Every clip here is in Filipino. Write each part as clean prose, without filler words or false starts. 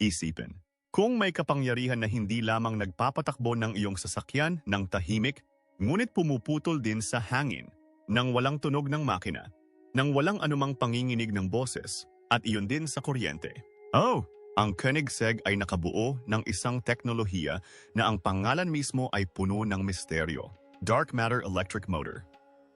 Isipin, kung may kapangyarihan na hindi lamang nagpapatakbo ng iyong sasakyan ng tahimik, ngunit pumuputol din sa hangin, nang walang tunog ng makina, nang walang anumang panginginig ng boses, at iyon din sa kuryente. Oh! Ang Koenigsegg ay nakabuo ng isang teknolohiya na ang pangalan mismo ay puno ng misteryo. Dark Matter Electric Motor.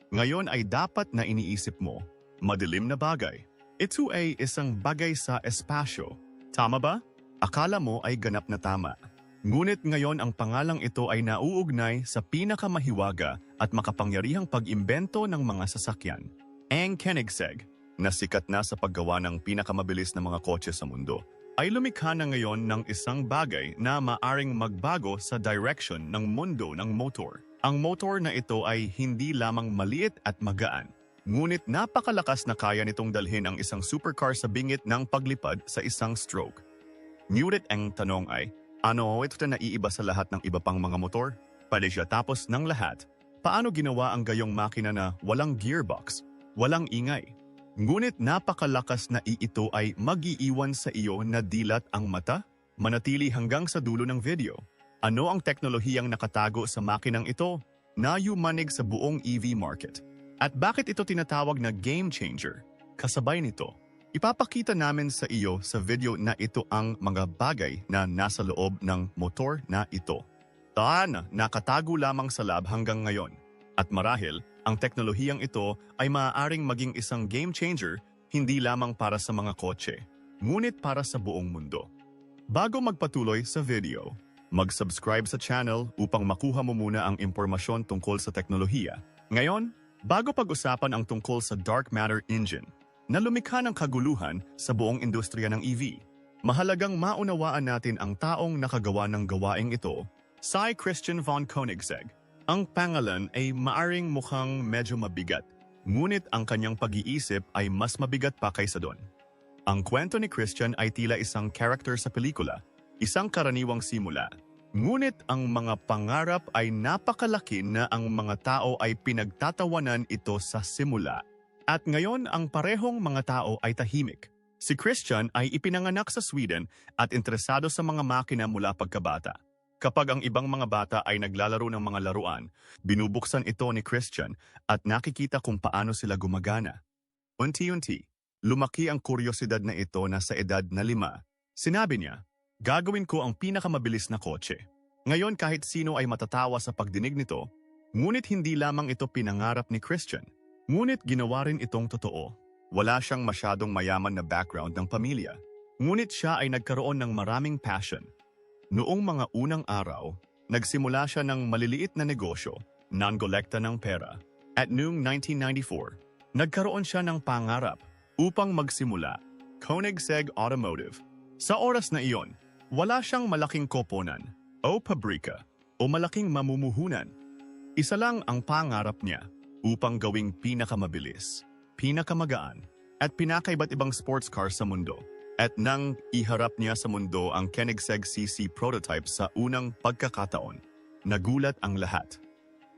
Ngayon ay dapat na iniisip mo, madilim na bagay. Ito ay isang bagay sa espasyo. Tama ba? Akala mo ay ganap na tama. Ngunit ngayon ang pangalang ito ay nauugnay sa pinakamahiwaga at makapangyarihang pag-imbento ng mga sasakyan. Ang Koenigsegg, na sikat na sa paggawa ng pinakamabilis na mga kotse sa mundo, ay lumikha na ngayon ng isang bagay na maaring magbago sa direction ng mundo ng motor. Ang motor na ito ay hindi lamang maliit at magaan, ngunit napakalakas na kaya nitong dalhin ang isang supercar sa bingit ng paglipad sa isang stroke. Ngunit ang tanong ay, ano ito na naiiba sa lahat ng iba pang mga motor? Pwede siya tapos ng lahat. Paano ginawa ang gayong makina na walang gearbox, walang ingay? Ngunit napakalakas na ito ay mag-iiwan sa iyo na dilat ang mata? Manatili hanggang sa dulo ng video. Ano ang teknolohiyang nakatago sa makinang ito na yumanig sa buong EV market? At bakit ito tinatawag na game changer? Kasabay nito, ipapakita namin sa iyo sa video na ito ang mga bagay na nasa loob ng motor na ito. Nakatago lamang sa lab hanggang ngayon. At marahil, ang teknolohiyang ito ay maaaring maging isang game changer hindi lamang para sa mga kotse, ngunit para sa buong mundo. Bago magpatuloy sa video, mag-subscribe sa channel upang makuha mo muna ang impormasyon tungkol sa teknolohiya. Ngayon, bago pag-usapan ang tungkol sa Dark Matter Engine, na lumikha ng kaguluhan sa buong industriya ng EV, mahalagang maunawaan natin ang taong nakagawa ng gawaing ito, si Christian von Koenigsegg. Ang pangalan ay maaring mukhang medyo mabigat, ngunit ang kanyang pag-iisip ay mas mabigat pa kaysa doon. Ang kwento ni Christian ay tila isang character sa pelikula, isang karaniwang simula. Ngunit ang mga pangarap ay napakalaki na ang mga tao ay pinagtatawanan ito sa simula. At ngayon ang parehong mga tao ay tahimik. Si Christian ay ipinanganak sa Sweden at interesado sa mga makina mula pagkabata. Kapag ang ibang mga bata ay naglalaro ng mga laruan, binubuksan ito ni Christian at nakikita kung paano sila gumagana. Unti-unti, lumaki ang kuryosidad na ito na sa edad na 5. Sinabi niya, gagawin ko ang pinakamabilis na kotse. Ngayon kahit sino ay matatawa sa pagdinig nito, ngunit hindi lamang ito pinangarap ni Christian. Ngunit ginawa rin itong totoo. Wala siyang masyadong mayaman na background ng pamilya. Ngunit siya ay nagkaroon ng maraming passion. Noong mga unang araw, nagsimula siya ng maliliit na negosyo, non-kolekta ng pera. At noong 1994, nagkaroon siya ng pangarap upang magsimula, Koenigsegg Automotive. Sa oras na iyon, wala siyang malaking koponan o pabrika o malaking mamumuhunan. Isa lang ang pangarap niya upang gawing pinakamabilis, pinakamagaan, at pinakaiba't ibang sports car sa mundo. At nang iharap niya sa mundo ang Koenigsegg CC prototype sa unang pagkakataon, nagulat ang lahat.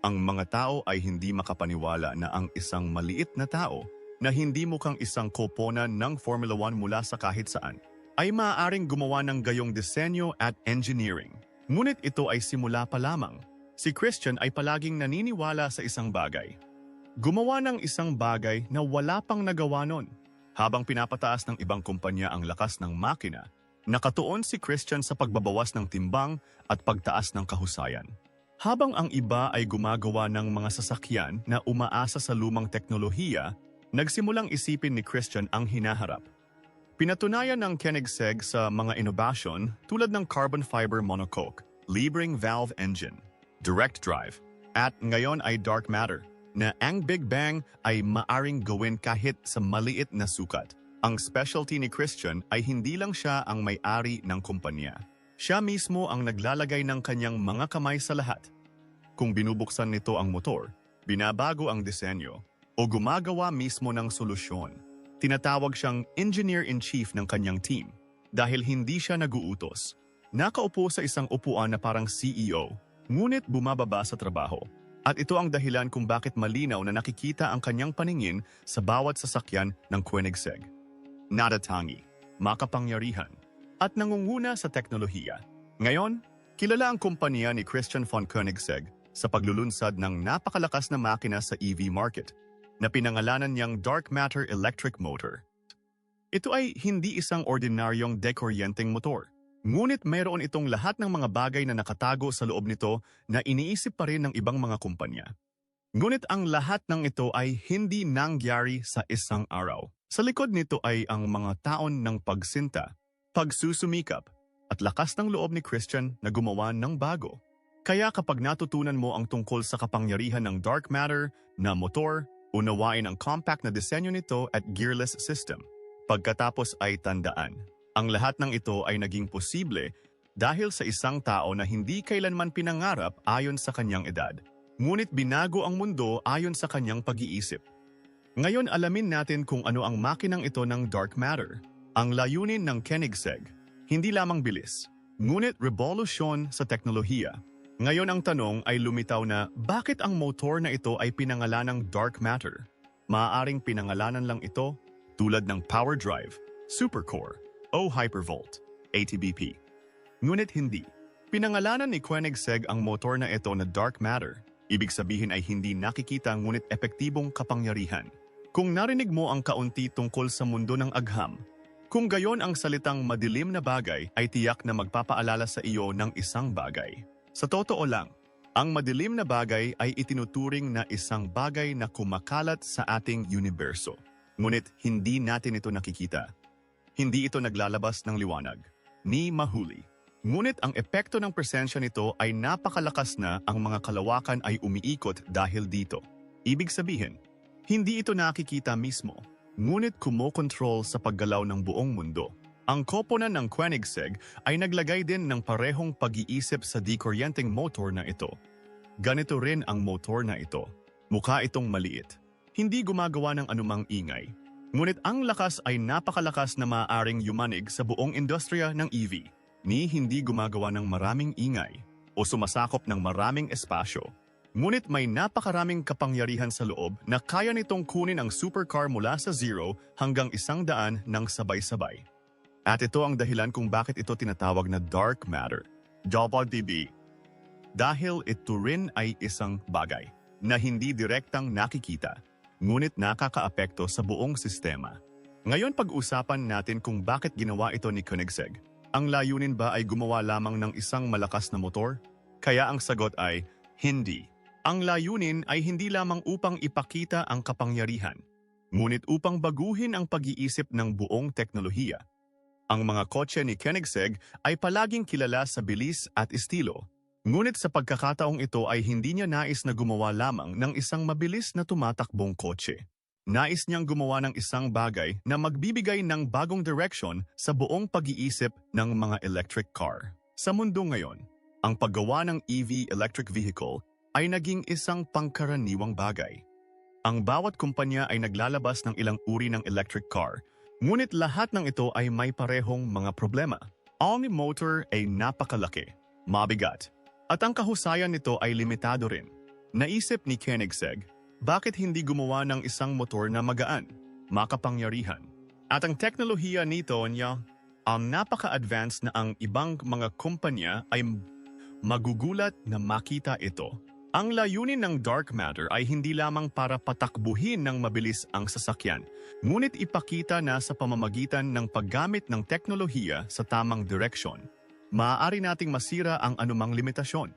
Ang mga tao ay hindi makapaniwala na ang isang maliit na tao na hindi mukhang isang koponan ng Formula 1 mula sa kahit saan, ay maaaring gumawa ng gayong disenyo at engineering. Ngunit ito ay simula pa lamang. Si Christian ay palaging naniniwala sa isang bagay. Gumawa ng isang bagay na wala pang nagawa nun. Habang pinapataas ng ibang kumpanya ang lakas ng makina, nakatuon si Christian sa pagbabawas ng timbang at pagtaas ng kahusayan. Habang ang iba ay gumagawa ng mga sasakyan na umaasa sa lumang teknolohiya, nagsimulang isipin ni Christian ang hinaharap. Pinatunayan ng Koenigsegg sa mga inobasyon tulad ng carbon fiber monocoque, libreng valve engine, direct drive, at ngayon ay dark matter, na ang Big Bang ay maaring gawin kahit sa maliit na sukat. Ang specialty ni Christian ay hindi lang siya ang may-ari ng kumpanya. Siya mismo ang naglalagay ng kanyang mga kamay sa lahat. Kung binubuksan nito ang motor, binabago ang disenyo, o gumagawa mismo ng solusyon, tinatawag siyang engineer-in-chief ng kanyang team dahil hindi siya naguutos. Nakaupo sa isang upuan na parang CEO, ngunit bumababa sa trabaho. At ito ang dahilan kung bakit malinaw na nakikita ang kanyang paningin sa bawat sasakyan ng Koenigsegg. Natatangi, makapangyarihan, at nangunguna sa teknolohiya. Ngayon, kilala ang kumpanya ni Christian von Koenigsegg sa paglulunsad ng napakalakas na makina sa EV market na pinangalanan niyang dark matter electric motor. Ito ay hindi isang ordinaryong dekuryenteng motor. Ngunit mayroon itong lahat ng mga bagay na nakatago sa loob nito na iniisip pa rin ng ibang mga kumpanya. Ngunit ang lahat ng ito ay hindi nangyari sa isang araw. Sa likod nito ay ang mga taon ng pagsinta, pagsusumikap, at lakas ng loob ni Christian na gumawa ng bago. Kaya kapag natutunan mo ang tungkol sa kapangyarihan ng dark matter na motor, unawain ang compact na disenyo nito at gearless system. Pagkatapos ay tandaan. Ang lahat ng ito ay naging posible dahil sa isang tao na hindi kailanman pinangarap ayon sa kanyang edad. Ngunit binago ang mundo ayon sa kanyang pag-iisip. Ngayon alamin natin kung ano ang makinang ito ng dark matter. Ang layunin ng Koenigsegg, hindi lamang bilis, ngunit revolusyon sa teknolohiya. Ngayon ang tanong ay lumitaw na bakit ang motor na ito ay pinangalanang dark matter? Maaaring pinangalanan lang ito tulad ng power drive, supercore, o hypervolt, ATBP. Ngunit hindi. Pinangalanan ni Koenigsegg ang motor na ito na dark matter. Ibig sabihin ay hindi nakikita ngunit epektibong kapangyarihan. Kung narinig mo ang kaunti tungkol sa mundo ng agham, kung gayon ang salitang madilim na bagay ay tiyak na magpapaalala sa iyo ng isang bagay. Sa totoo lang, ang madilim na bagay ay itinuturing na isang bagay na kumakalat sa ating universo. Ngunit hindi natin ito nakikita. Hindi ito naglalabas ng liwanag, ni mahuli. Ngunit ang epekto ng presensya nito ay napakalakas na ang mga kalawakan ay umiikot dahil dito. Ibig sabihin, hindi ito nakikita mismo, ngunit kumokontrol sa paggalaw ng buong mundo. Ang koponan ng Koenigsegg ay naglagay din ng parehong pag-iisip sa dekuryenteng motor na ito. Ganito rin ang motor na ito. Mukha itong maliit. Hindi gumagawa ng anumang ingay. Ngunit ang lakas ay napakalakas na maaaring yumanig sa buong industriya ng EV, ni hindi gumagawa ng maraming ingay o sumasakop ng maraming espasyo. Ngunit may napakaraming kapangyarihan sa loob na kaya nitong kunin ang supercar mula sa 0 hanggang 100 ng sabay-sabay. At ito ang dahilan kung bakit ito tinatawag na dark matter, DB. Dahil ito rin ay isang bagay na hindi direktang nakikita, ngunit nakakaapekto sa buong sistema. Ngayon pag-usapan natin kung bakit ginawa ito ni Koenigsegg. Ang layunin ba ay gumawa lamang ng isang malakas na motor? Kaya ang sagot ay hindi. Ang layunin ay hindi lamang upang ipakita ang kapangyarihan, ngunit upang baguhin ang pag-iisip ng buong teknolohiya. Ang mga kotse ni Koenigsegg ay palaging kilala sa bilis at estilo. Ngunit sa pagkakataong ito ay hindi niya nais na gumawa lamang ng isang mabilis na tumatakbong kotse. Nais niyang gumawa ng isang bagay na magbibigay ng bagong direksyon sa buong pag-iisip ng mga electric car. Sa mundo ngayon, ang paggawa ng EV electric vehicle ay naging isang pangkaraniwang bagay. Ang bawat kumpanya ay naglalabas ng ilang uri ng electric car, ngunit lahat ng ito ay may parehong mga problema. Ang motor ay napakalaki, mabigat, at ang kahusayan nito ay limitado rin. Naisip ni Koenigsegg, bakit hindi gumawa ng isang motor na magaan, makapangyarihan? At ang teknolohiya nito niya, ang napaka-advanced na ang ibang mga kumpanya ay magugulat na makita ito. Ang layunin ng dark matter ay hindi lamang para patakbuhin ng mabilis ang sasakyan, ngunit ipakita na sa pamamagitan ng paggamit ng teknolohiya sa tamang direksyon, maaari nating masira ang anumang limitasyon.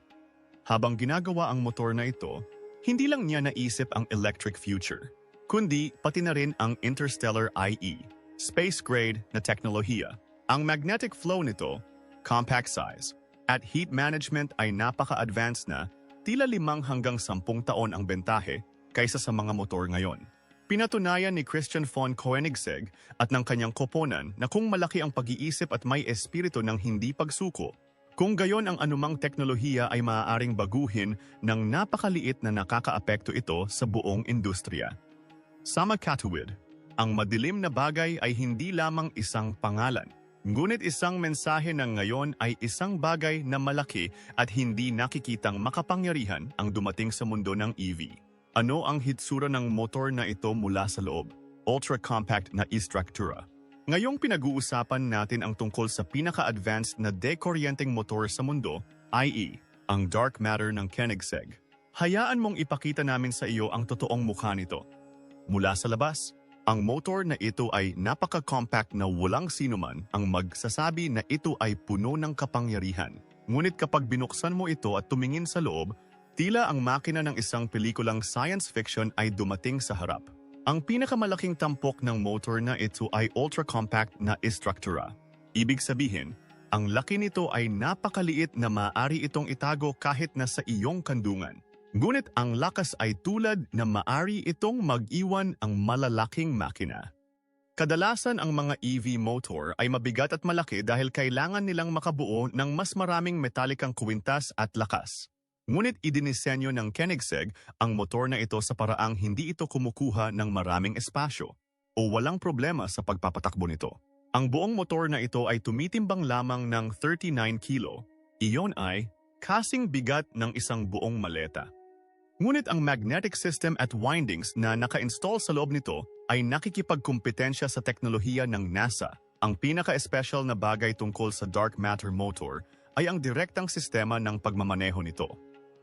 Habang ginagawa ang motor na ito, hindi lang niya naisip ang electric future, kundi pati na rin ang interstellar IE, space-grade na teknolohiya. Ang magnetic flow nito, compact size, at heat management ay napaka-advanced na, tila 5 hanggang 10 taon ang bentahe kaysa sa mga motor ngayon. Pinatunayan ni Christian von Koenigsegg at ng kanyang koponan na kung malaki ang pag-iisip at may espiritu ng hindi pagsuko, kung gayon ang anumang teknolohiya ay maaaring baguhin ng napakaliit na nakakaapekto ito sa buong industriya. Sa magkatuwid, ang madilim na bagay ay hindi lamang isang pangalan, ngunit isang mensahe ng ngayon ay isang bagay na malaki at hindi nakikitang makapangyarihan ang dumating sa mundo ng EV. Ano ang hitsura ng motor na ito mula sa loob? Ultra-compact na istruktura. Ngayong pinag-uusapan natin ang tungkol sa pinaka-advanced na dekuryenteng motor sa mundo, i.e., ang dark matter ng Koenigsegg. Hayaan mong ipakita namin sa iyo ang totoong mukha nito. Mula sa labas, ang motor na ito ay napaka-compact na walang sinuman ang magsasabi na ito ay puno ng kapangyarihan. Ngunit kapag binuksan mo ito at tumingin sa loob, tila ang makina ng isang pelikulang science fiction ay dumating sa harap. Ang pinakamalaking tampok ng motor na ito ay ultra-compact na istruktura. Ibig sabihin, ang laki nito ay napakaliit na maaari itong itago kahit nasa iyong kandungan. Ngunit ang lakas ay tulad na maaari itong mag-iwan ang malalaking makina. Kadalasan ang mga EV motor ay mabigat at malaki dahil kailangan nilang makabuo ng mas maraming metalikang kwintas at lakas. Ngunit idinisenyo ng Koenigsegg ang motor na ito sa paraang hindi ito kumukuha ng maraming espasyo o walang problema sa pagpapatakbo nito. Ang buong motor na ito ay tumitimbang lamang ng 39 kilo. Iyon ay kasing bigat ng isang buong maleta. Ngunit ang magnetic system at windings na naka-install sa loob nito ay nakikipagkumpetensya sa teknolohiya ng NASA. Ang pinaka-espesyal na bagay tungkol sa dark matter motor ay ang direktang sistema ng pagmamaneho nito.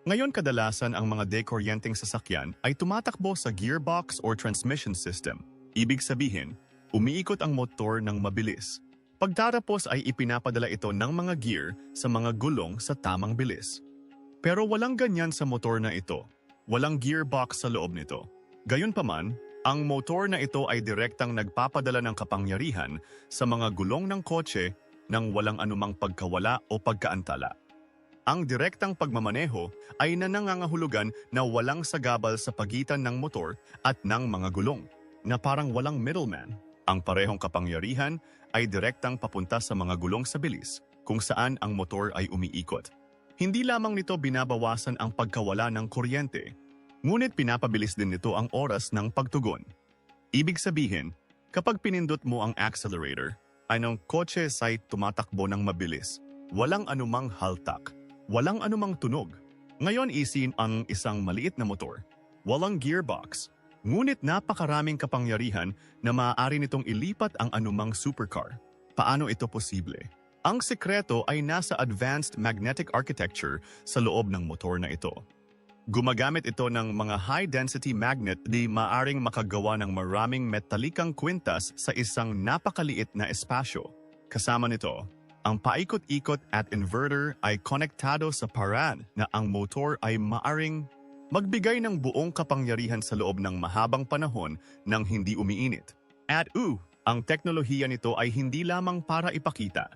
Ngayon kadalasan ang mga dekuryenteng sasakyan ay tumatakbo sa gearbox or transmission system. Ibig sabihin, umiikot ang motor ng mabilis. Pagtatapos ay ipinapadala ito ng mga gear sa mga gulong sa tamang bilis. Pero walang ganyan sa motor na ito. Walang gearbox sa loob nito. Gayunpaman, ang motor na ito ay direktang nagpapadala ng kapangyarihan sa mga gulong ng kotse nang walang anumang pagkawala o pagkaantala. Ang direktang pagmamaneho ay nanangangahulugan na walang sagabal sa pagitan ng motor at ng mga gulong, na parang walang middleman. Ang parehong kapangyarihan ay direktang papunta sa mga gulong sa bilis, kung saan ang motor ay umiikot. Hindi lamang nito binabawasan ang pagkawala ng kuryente, ngunit pinapabilis din nito ang oras ng pagtugon. Ibig sabihin, kapag pinindot mo ang accelerator, ay ng kotse ay tumatakbo ng mabilis, walang anumang haltak. Walang anumang tunog. Ngayon isin ang isang maliit na motor. Walang gearbox. Ngunit napakaraming kapangyarihan na maaari nitong ilipat ang anumang supercar. Paano ito posible? Ang sekreto ay nasa advanced magnetic architecture sa loob ng motor na ito. Gumagamit ito ng mga high-density magnet di maaring makagawa ng maraming metalikang kwintas sa isang napakaliit na espasyo. Kasama nito, ang paikot-ikot at inverter ay konektado sa paraan na ang motor ay maaring magbigay ng buong kapangyarihan sa loob ng mahabang panahon nang hindi umiinit. At ang teknolohiya nito ay hindi lamang para ipakita.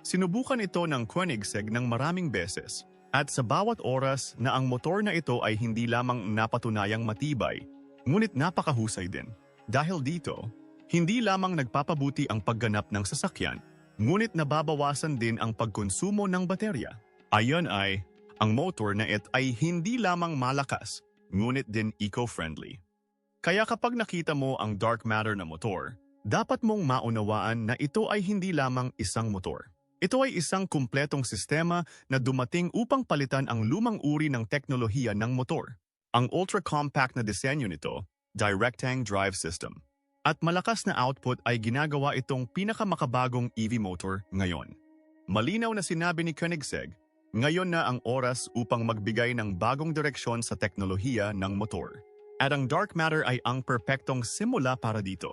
Sinubukan ito ng Koenigsegg ng maraming beses at sa bawat oras na ang motor na ito ay hindi lamang napatunayang matibay, ngunit napakahusay din. Dahil dito, hindi lamang nagpapabuti ang pagganap ng sasakyan, ngunit nababawasan din ang pagkonsumo ng baterya. Ayon ay, ang motor na ito ay hindi lamang malakas, ngunit din eco-friendly. Kaya kapag nakita mo ang dark matter na motor, dapat mong maunawaan na ito ay hindi lamang isang motor. Ito ay isang kumpletong sistema na dumating upang palitan ang lumang uri ng teknolohiya ng motor. Ang ultra-compact na disenyo nito, direct-hang drive system, at malakas na output ay ginagawa itong pinakamakabagong EV motor ngayon. Malinaw na sinabi ni Koenigsegg, ngayon na ang oras upang magbigay ng bagong direksyon sa teknolohiya ng motor. At ang dark matter ay ang perpektong simula para dito.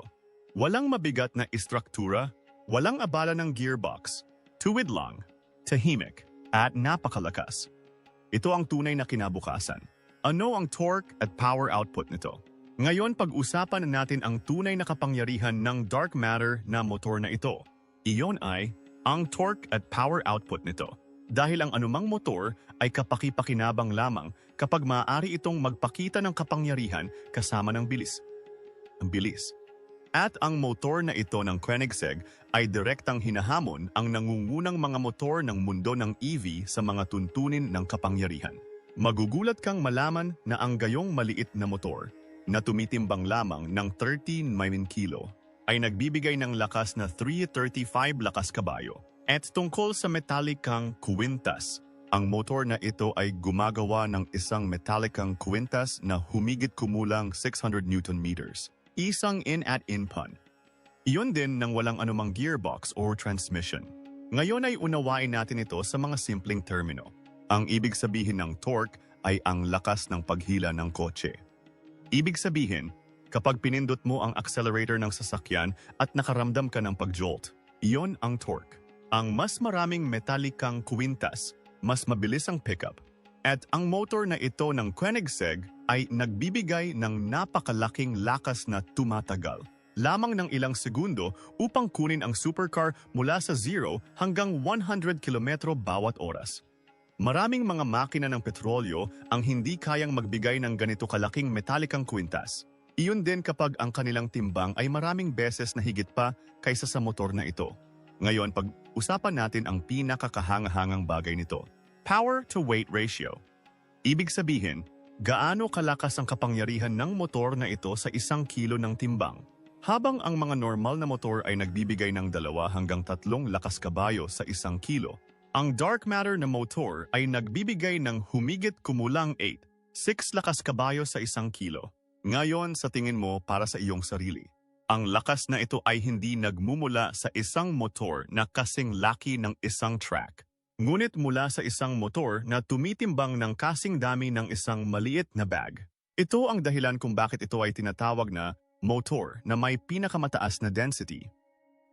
Walang mabigat na istruktura, walang abala ng gearbox, tuwid lang, tahimik, at napakalakas. Ito ang tunay na kinabukasan. Ano ang torque at power output nito? Ngayon pag-usapan natin ang tunay na kapangyarihan ng dark matter na motor na ito. Iyon ay ang torque at power output nito. Dahil ang anumang motor ay kapaki-pakinabang lamang kapag maaari itong magpakita ng kapangyarihan kasama ng bilis. Ang bilis. At ang motor na ito ng Koenigsegg ay direktang hinahamon ang nangungunang mga motor ng mundo ng EV sa mga tuntunin ng kapangyarihan. Magugulat kang malaman na ang gayong maliit na motor na tumitimbang lamang ng 13 kilo ay nagbibigay ng lakas na 335 lakas kabayo. At tungkol sa metalikang kwintas, ang motor na ito ay gumagawa ng isang metalikang kwintas na humigit kumulang 600 Newton meters. Isang in at in pun. Iyon din ng walang anumang gearbox or transmission. Ngayon ay unawain natin ito sa mga simpleng termino. Ang ibig sabihin ng torque ay ang lakas ng paghila ng kotse. Ibig sabihin, kapag pinindot mo ang accelerator ng sasakyan at nakaramdam ka ng pagjolt, iyon ang torque. Ang mas maraming metalikang kwintas, mas mabilis ang pickup. At ang motor na ito ng Koenigsegg ay nagbibigay ng napakalaking lakas na tumatagal. Lamang ng ilang segundo upang kunin ang supercar mula sa 0 hanggang 100 kilometro bawat oras. Maraming mga makina ng petrolyo ang hindi kayang magbigay ng ganito kalaking metalikang kwintas. Iyon din kapag ang kanilang timbang ay maraming beses na higit pa kaysa sa motor na ito. Ngayon, pag-usapan natin ang pinakakahangahangang bagay nito. Power to weight ratio. Ibig sabihin, gaano kalakas ang kapangyarihan ng motor na ito sa 1 kilo ng timbang. Habang ang mga normal na motor ay nagbibigay ng 2 hanggang 3 lakas kabayo sa 1 kilo, ang dark matter na motor ay nagbibigay ng humigit kumulang 6 lakas kabayo sa 1 kilo. Ngayon sa tingin mo para sa iyong sarili, ang lakas na ito ay hindi nagmumula sa isang motor na kasing laki ng isang track. Ngunit mula sa isang motor na tumitimbang ng kasing dami ng isang maliit na bag. Ito ang dahilan kung bakit ito ay tinatawag na motor na may pinakamataas na density.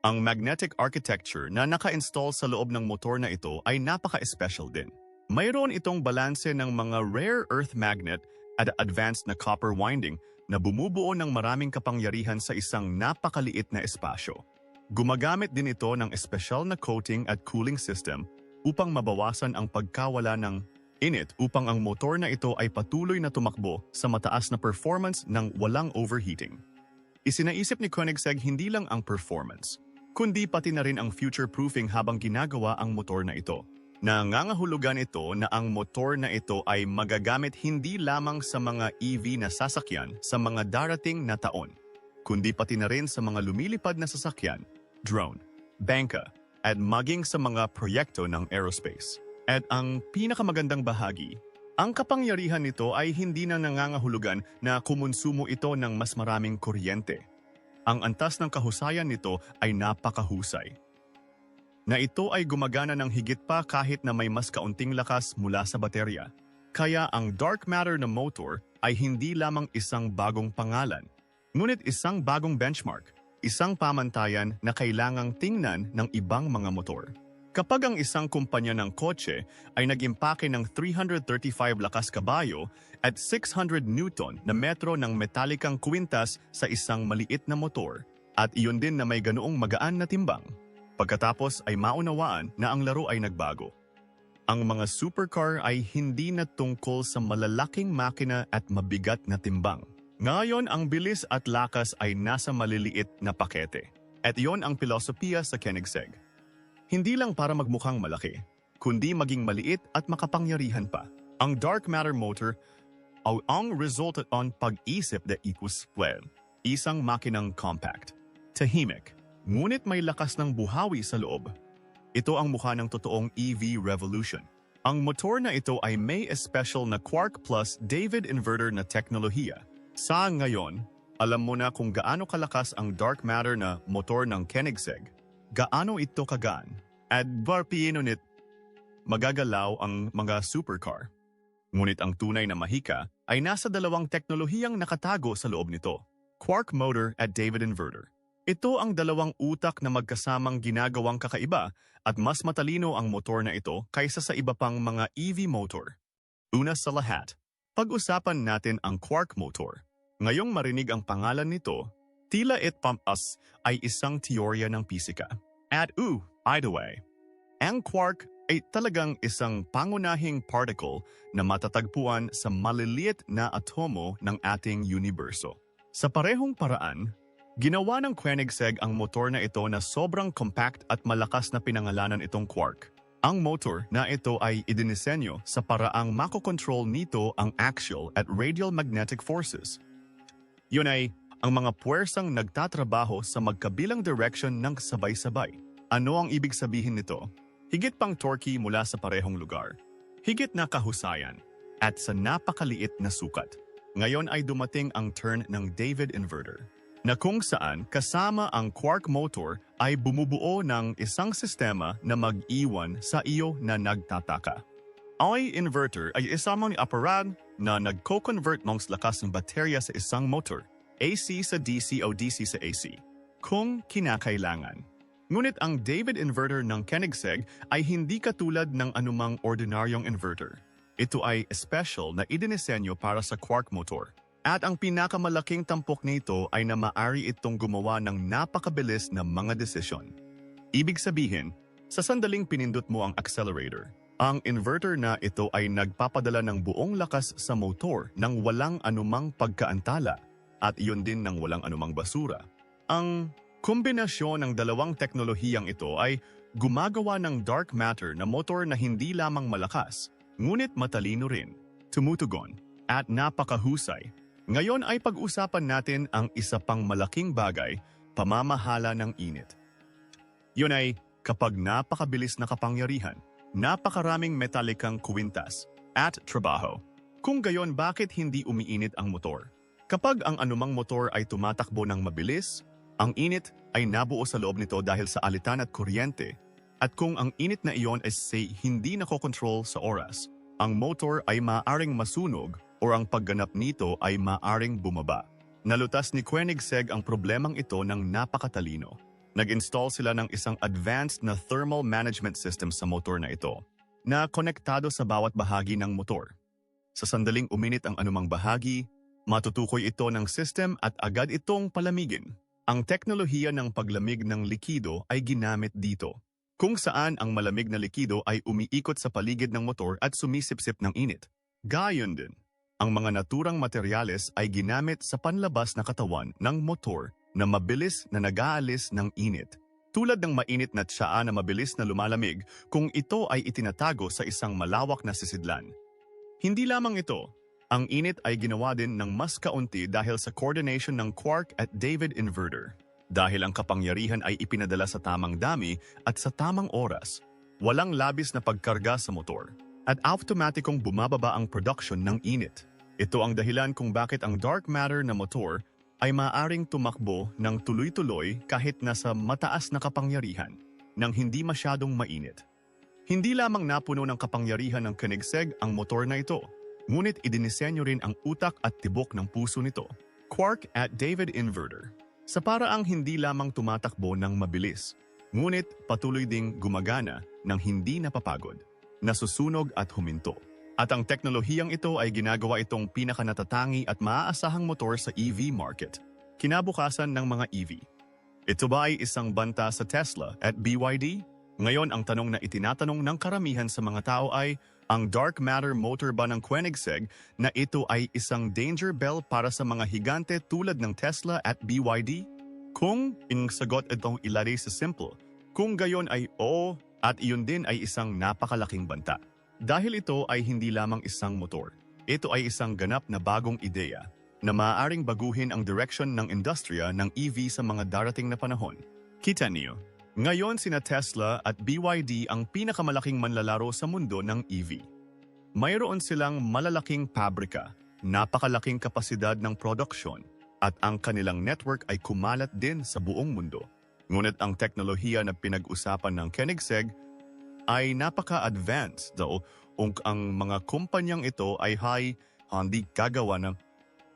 Ang magnetic architecture na naka-install sa loob ng motor na ito ay napaka-special din. Mayroon itong balanse ng mga rare earth magnet at advanced na copper winding na bumubuo ng maraming kapangyarihan sa isang napakaliit na espasyo. Gumagamit din ito ng espesyal na coating at cooling system upang mabawasan ang pagkawala ng init upang ang motor na ito ay patuloy na tumakbo sa mataas na performance ng walang overheating. Isinaisip ni Koenigsegg hindi lang ang performance, kundi pati na rin ang future-proofing habang ginagawa ang motor na ito. Nangangahulugan ito na ang motor na ito ay magagamit hindi lamang sa mga EV na sasakyan sa mga darating na taon, kundi pati na rin sa mga lumilipad na sasakyan, drone, bangka, at maging sa mga proyekto ng aerospace. At ang pinakamagandang bahagi, ang kapangyarihan nito ay hindi na nangangahulugan na kumonsumo ito ng mas maraming kuryente. Ang antas ng kahusayan nito ay napakahusay. Na ito ay gumagana ng higit pa kahit na may mas kaunting lakas mula sa baterya. Kaya ang dark matter na motor ay hindi lamang isang bagong pangalan, ngunit isang bagong benchmark, isang pamantayan na kailangang tingnan ng ibang mga motor. Kapag ang isang kumpanya ng kotse ay nag-impake ng 335 lakas kabayo at 600 newton na metro ng metalikang kwintas sa isang maliit na motor, at iyon din na may ganoong magaan na timbang, pagkatapos ay maunawaan na ang laro ay nagbago. Ang mga supercar ay hindi na tungkol sa malalaking makina at mabigat na timbang. Ngayon ang bilis at lakas ay nasa maliliit na pakete. At iyon ang pilosopiya sa Koenigsegg. Hindi lang para magmukhang malaki, kundi maging maliit at makapangyarihan pa. Ang dark matter motor ay ang resultat on pag-isip na ikuswel, isang makinang compact, tahimik, ngunit may lakas ng buhawi sa loob. Ito ang mukha ng totoong EV revolution. Ang motor na ito ay may special na Quark Plus David inverter na teknolohiya. Sa ngayon, alam mo na kung gaano kalakas ang dark matter na motor ng Koenigsegg. Gaano ito kagaan at barpiino nit magagalaw ang mga supercar. Ngunit ang tunay na mahika ay nasa 2 teknolohiyang nakatago sa loob nito, Quark Motor at David Inverter. Ito ang 2 utak na magkasamang ginagawang kakaiba at mas matalino ang motor na ito kaysa sa iba pang mga EV motor. Una sa lahat, pag-usapan natin ang Quark Motor. Ngayong marinig ang pangalan nito, tila it pump us ay isang teorya ng pisika. At either way, ang quark ay talagang isang pangunahing particle na matatagpuan sa maliliit na atomo ng ating universo. Sa parehong paraan, ginawa ng Koenigsegg ang motor na ito na sobrang compact at malakas na pinangalanan itong quark. Ang motor na ito ay idinisenyo sa paraang makokontrol nito ang axial at radial magnetic forces. Yun ay ang mga puwersang nagtatrabaho sa magkabilang direction ng sabay-sabay. Ano ang ibig sabihin nito? Higit pang torque mula sa parehong lugar. Higit na kahusayan at sa napakaliit na sukat. Ngayon ay dumating ang turn ng David Inverter. na kung saan kasama ang quark motor ay bumubuo ng isang sistema na mag-iwan sa iyo na nagtataka. Ang inverter ay isang aparat na nagko-convert ng lakas ng baterya sa isang motor, AC sa DC o DC sa AC, kung kinakailangan. Ngunit ang David inverter ng Koenigsegg ay hindi katulad ng anumang ordinaryong inverter. Ito ay special na idinisenyo para sa quark motor. At ang pinakamalaking tampok nito ay na maaari itong gumawa ng napakabilis na mga desisyon. Ibig sabihin, sa sandaling pinindot mo ang accelerator, ang inverter na ito ay nagpapadala ng buong lakas sa motor nang walang anumang pagkaantala at iyon din ng walang anumang basura. Ang kombinasyon ng dalawang teknolohiyang ito ay gumagawa ng dark matter na motor na hindi lamang malakas, ngunit matalino rin, tumutugon, at napakahusay. Ngayon ay pag-usapan natin ang isa pang malaking bagay, pamamahala ng init. Yun ay kapag napakabilis na kapangyarihan, napakaraming metalikang kwintas at trabaho. Kung gayon, bakit hindi umiinit ang motor? Kapag ang anumang motor ay tumatakbo ng mabilis, ang init ay nabuo sa loob nito dahil sa alitan at kuryente. At kung ang init na iyon ay hindi nakokontrol sa oras, ang motor ay maaaring masunog o ang pagganap nito ay maaaring bumaba. Nalutas ni Koenigsegg ang problemang ito ng napakatalino. Nag-install sila ng isang advanced na thermal management system sa motor na ito, na konektado sa bawat bahagi ng motor. Sa sandaling uminit ang anumang bahagi, matutukoy ito ng system at agad itong palamigin. Ang teknolohiya ng paglamig ng likido ay ginamit dito, kung saan ang malamig na likido ay umiikot sa paligid ng motor at sumisipsip ng init. Gayon din, ang mga naturang materyales ay ginamit sa panlabas na katawan ng motor na mabilis na nag-aalis ng init. Tulad ng mainit na tsaa na mabilis na lumalamig kung ito ay itinatago sa isang malawak na sisidlan. Hindi lamang ito, ang init ay ginawa din ng mas kaunti dahil sa coordination ng quark at David inverter. Dahil ang kapangyarihan ay ipinadala sa tamang dami at sa tamang oras, walang labis na pagkarga sa motor, at automatikong bumababa ang production ng init. Ito ang dahilan kung bakit ang dark matter na motor ay maaaring tumakbo ng tuloy-tuloy kahit nasa mataas na kapangyarihan, nang hindi masyadong mainit. Hindi lamang napuno ng kapangyarihan ng Koenigsegg ang motor na ito, ngunit idinisenyo rin ang utak at tibok ng puso nito, quark at David inverter, sa paraang hindi lamang tumatakbo ng mabilis, ngunit patuloy ding gumagana ng hindi napapagod, nasusunog at huminto. At ang teknolohiyang ito ay ginagawa itong pinakanatatangi at maaasahang motor sa EV market, kinabukasan ng mga EV. Ito ba ay isang banta sa Tesla at BYD? Ngayon ang tanong na itinatanong ng karamihan sa mga tao ay, ang dark matter motor ba ng Koenigsegg na ito ay isang danger bell para sa mga higante tulad ng Tesla at BYD? Kung ang sagot itong ilagay sa simple, kung gayon ay oo, at iyon din ay isang napakalaking banta. Dahil ito ay hindi lamang isang motor, ito ay isang ganap na bagong ideya na maaaring baguhin ang direksyon ng industriya ng EV sa mga darating na panahon. Kita niyo, ngayon sina Tesla at BYD ang pinakamalaking manlalaro sa mundo ng EV. Mayroon silang malalaking pabrika, napakalaking kapasidad ng produksyon, at ang kanilang network ay kumalat din sa buong mundo. Ngunit ang teknolohiya na pinag-usapan ng Koenigsegg ay napaka-advanced daw ang mga kumpanyang ito ay hindi gagawa ng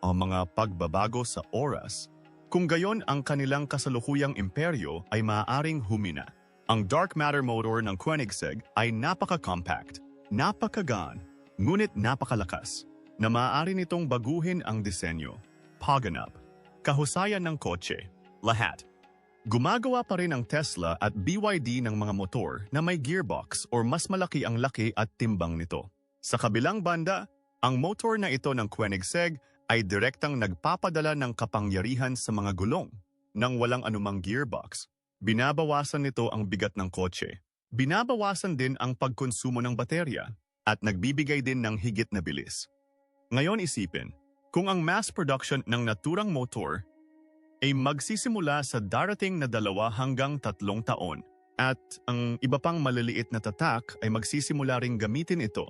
mga pagbabago sa oras. Kung gayon ang kanilang kasalukuyang imperyo ay maaaring humina. Ang dark matter motor ng Koenigsegg ay napaka-compact, napakagaan, ngunit napakalakas, na maaari nitong baguhin ang disenyo, pagganap, kahusayan ng kotse, lahat. Gumagawa pa rin ang Tesla at BYD ng mga motor na may gearbox o mas malaki ang laki at timbang nito. Sa kabilang banda, ang motor na ito ng Koenigsegg ay direktang nagpapadala ng kapangyarihan sa mga gulong. Nang walang anumang gearbox, binabawasan nito ang bigat ng kotse. Binabawasan din ang pagkonsumo ng baterya at nagbibigay din ng higit na bilis. Ngayon isipin, kung ang mass production ng naturang motor ay magsisimula sa darating na 2 hanggang 3 taon at ang iba pang maliliit na tatak ay magsisimula ring gamitin ito.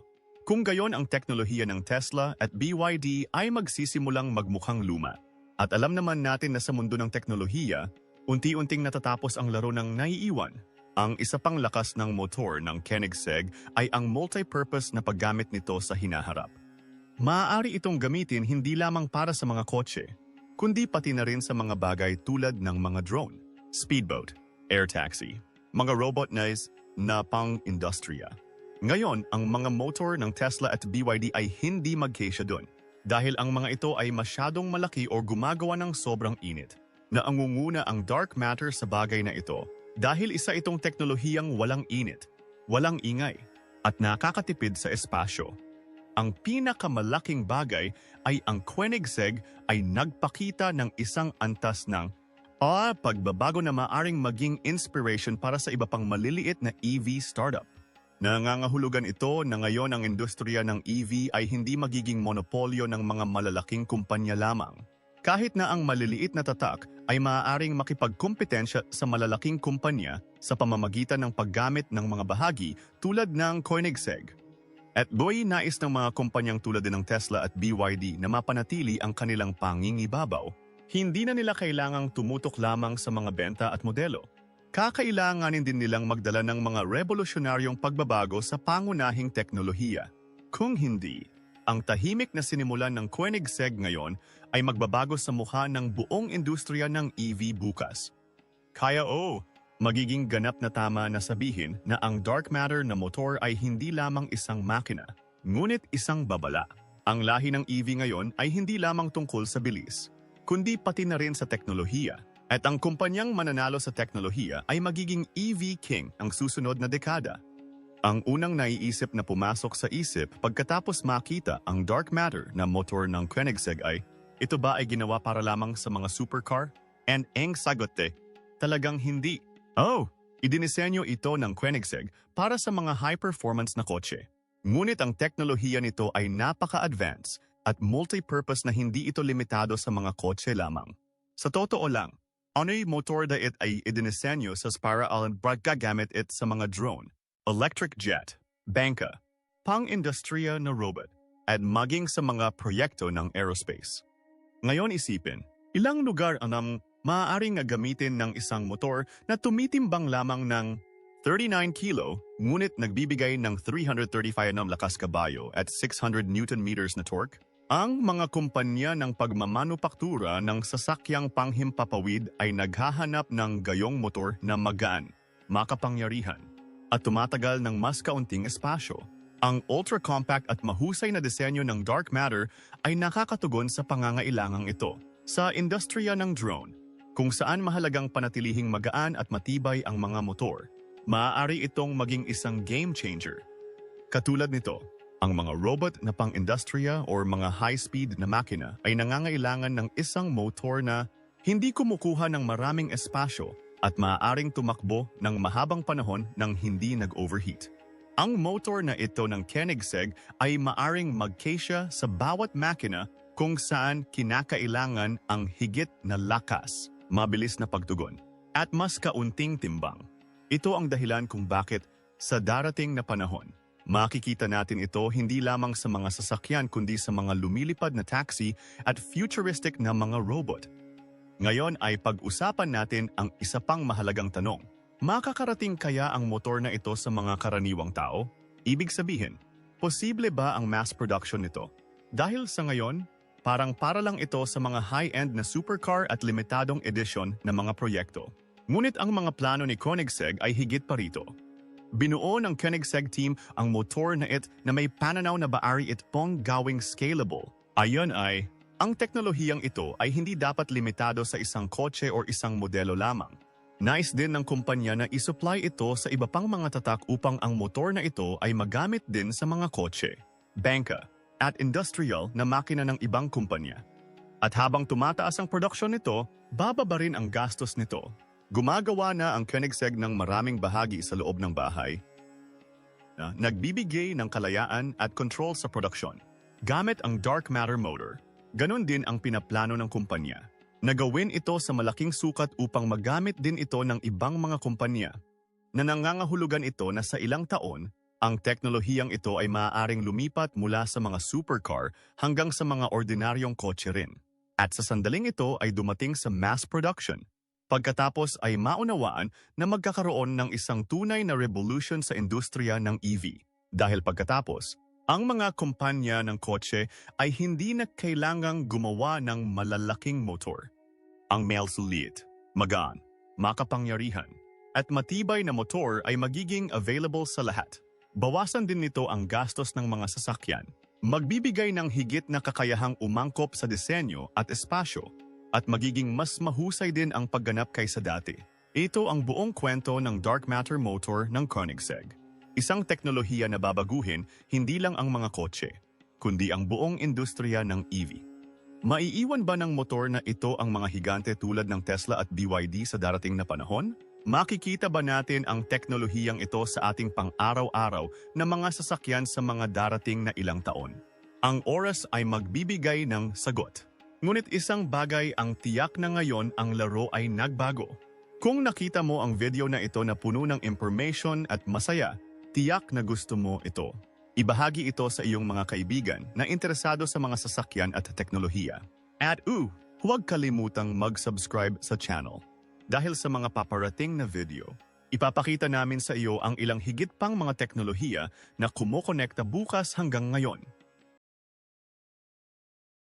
Kung gayon ang teknolohiya ng Tesla at BYD ay magsisimulang magmukhang luma. At alam naman natin na sa mundo ng teknolohiya, unti-unting natatapos ang laro ng naiiwan. Ang isa pang lakas ng motor ng Koenigsegg ay ang multi-purpose na paggamit nito sa hinaharap. Maaari itong gamitin hindi lamang para sa mga kotse, kundi pati na rin sa mga bagay tulad ng mga drone, speedboat, air taxi, mga robot na pang-industriya. Ngayon, ang mga motor ng Tesla at BYD ay hindi magkasya doon dahil ang mga ito ay masyadong malaki o gumagawa ng sobrang init. Naangunguna ang dark matter sa bagay na ito dahil isa itong teknolohiyang walang init, walang ingay, at nakakatipid sa espasyo. Ang pinakamalaking bagay ay ang Koenigsegg ay nagpakita ng isang antas ng pagbabago na maaring maging inspiration para sa iba pang maliliit na EV startup. Nangangahulugan ito na ngayon ang industriya ng EV ay hindi magiging monopolyo ng mga malalaking kumpanya lamang. Kahit na ang maliliit na tatak ay maaaring makipagkompetensya sa malalaking kumpanya sa pamamagitan ng paggamit ng mga bahagi tulad ng Koenigsegg. At nais ng mga kumpanyang tulad din ng Tesla at BYD na mapanatili ang kanilang pangingibabaw. Hindi na nila kailangang tumutok lamang sa mga benta at modelo. Kakailanganin din nilang magdala ng mga revolusyonaryong pagbabago sa pangunahing teknolohiya. Kung hindi, ang tahimik na sinimulan ng Koenigsegg ngayon ay magbabago sa mukha ng buong industriya ng EV bukas. Kaya magiging ganap na tama na sabihin na ang dark matter na motor ay hindi lamang isang makina, ngunit isang babala. Ang lahi ng EV ngayon ay hindi lamang tungkol sa bilis, kundi pati na rin sa teknolohiya. At ang kumpanyang mananalo sa teknolohiya ay magiging EV King ang susunod na dekada. Ang unang naiisip na pumasok sa isip pagkatapos makita ang dark matter na motor ng Koenigsegg ay, ito ba ay ginawa para lamang sa mga supercar? And ang sagot talagang hindi. Idinisenyo ito ng Koenigsegg para sa mga high-performance na kotse. Ngunit ang teknolohiya nito ay napaka-advanced at multi-purpose na hindi ito limitado sa mga kotse lamang. Sa totoo lang, motor na it ay idinisenyo sa para gagamit it sa mga drone, electric jet, bangka, pang-industriya na robot, at maging sa mga proyekto ng aerospace. Ngayon isipin, ilang lugar ang maaaring gamitin ng isang motor na tumitimbang lamang ng 39 kilo ngunit nagbibigay ng 335 na lakas kabayo at 600 Newton-meters na torque? Ang mga kumpanya ng pagmamanupaktura ng sasakyang panghimpapawid ay naghahanap ng gayong motor na magaan, makapangyarihan, at tumatagal ng mas kaunting espasyo. Ang ultra-compact at mahusay na disenyo ng dark matter ay nakakatugon sa pangangailangang ito. Sa industriya ng drone, kung saan mahalagang panatilihing magaan at matibay ang mga motor, maaari itong maging isang game changer. Katulad nito, ang mga robot na pang-industriya o mga high-speed na makina ay nangangailangan ng isang motor na hindi kumukuha ng maraming espasyo at maaaring tumakbo ng mahabang panahon nang hindi nag-overheat. Ang motor na ito ng Koenigsegg ay maaring magkasya sa bawat makina kung saan kinakailangan ang higit na lakas, mabilis na pagtugon, at mas kaunting timbang. Ito ang dahilan kung bakit sa darating na panahon, makikita natin ito hindi lamang sa mga sasakyan kundi sa mga lumilipad na taxi at futuristic na mga robot. Ngayon ay pag-usapan natin ang isa pang mahalagang tanong. Makakarating kaya ang motor na ito sa mga karaniwang tao? Ibig sabihin, posible ba ang mass production nito? Dahil sa ngayon, para lang ito sa mga high-end na supercar at limitadong edisyon na mga proyekto. Ngunit ang mga plano ni Koenigsegg ay higit pa rito. Binuo ng Koenigsegg team ang motor na na may pananaw na baari itong gawing scalable. Ayon ay, ang teknolohiyang ito ay hindi dapat limitado sa isang kotse o isang modelo lamang. Nais din ng kumpanya na isupply ito sa iba pang mga tatak upang ang motor na ito ay magamit din sa mga kotse, bangka, at industrial na makina ng ibang kumpanya. At habang tumataas ang production nito, bababa rin ang gastos nito. Gumagawa na ang Koenigsegg ng maraming bahagi sa loob ng bahay na nagbibigay ng kalayaan at control sa produksyon. Gamit ang dark matter motor, ganun din ang pinaplano ng kumpanya. Nagawin ito sa malaking sukat upang magamit din ito ng ibang mga kumpanya na nangangahulugan ito na sa ilang taon, ang teknolohiyang ito ay maaaring lumipat mula sa mga supercar hanggang sa mga ordinaryong kotse rin. At sa sandaling ito ay dumating sa mass production. Pagkatapos ay maunawaan na magkakaroon ng isang tunay na revolution sa industriya ng EV. Dahil pagkatapos, ang mga kumpanya ng kotse ay hindi na kailangang gumawa ng malalaking motor. Ang sulit, magaan, makapangyarihan, at matibay na motor ay magiging available sa lahat. Bawasan din nito ang gastos ng mga sasakyan. Magbibigay ng higit na kakayahang umangkop sa disenyo at espasyo at magiging mas mahusay din ang pagganap kaysa dati. Ito ang buong kwento ng dark matter motor ng Koenigsegg. Isang teknolohiya na babaguhin hindi lang ang mga kotse, kundi ang buong industriya ng EV. Maiiwan ba ng motor na ito ang mga higante tulad ng Tesla at BYD sa darating na panahon? Makikita ba natin ang teknolohiyang ito sa ating pang-araw-araw na mga sasakyan sa mga darating na ilang taon? Ang oras ay magbibigay ng sagot. Ngunit isang bagay ang tiyak na ngayon ang laro ay nagbago. Kung nakita mo ang video na ito na puno ng information at masaya, tiyak na gusto mo ito. Ibahagi ito sa iyong mga kaibigan na interesado sa mga sasakyan at teknolohiya. At huwag kalimutang mag-subscribe sa channel. Dahil sa mga paparating na video, ipapakita namin sa iyo ang ilang higit pang mga teknolohiya na kumokonekta bukas hanggang ngayon.